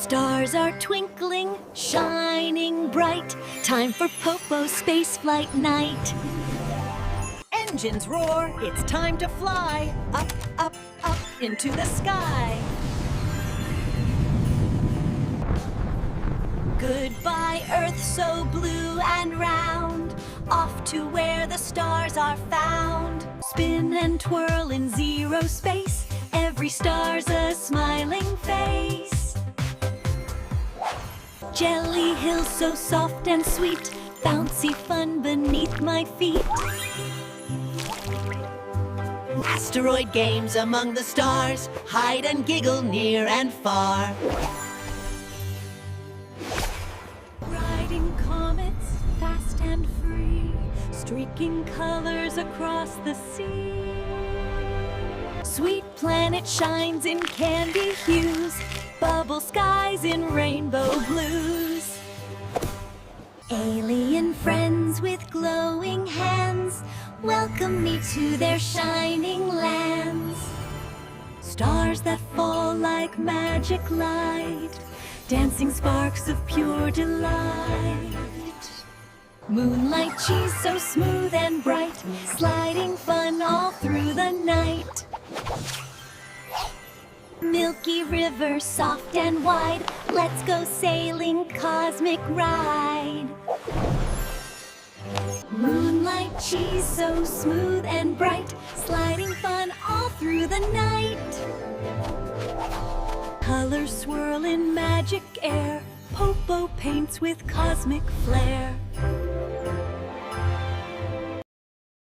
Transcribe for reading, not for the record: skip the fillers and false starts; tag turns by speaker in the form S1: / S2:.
S1: Stars are twinkling, shining bright. Time for Popo spaceflight night.
S2: Engines roar, it's time to fly. Up, up, up into the sky.
S1: Goodbye, Earth so blue and round. Off to where the stars are found. Spin and twirl in zero space. Every star's a smiling face. Jelly hills so soft and sweet. Bouncy fun beneath my feet.
S2: Asteroid games among the stars. Hide and giggle near and far.
S1: Riding comets, fast and free, streaking colors across the sea. Sweet planet shines in candy hues, bubble skies in rainbow blues. Alien friends with glowing hands welcome me to their shining lands. Stars that fall like magic light, dancing sparks of pure delight. Moonlight cheese so smooth and bright, sliding fun all through the night. Milky river soft and wide, let's go sailing cosmic ride. Moonlight cheese so smooth and bright, sliding fun all through the night. Colors swirl in magic air, Popo paints with cosmic flair.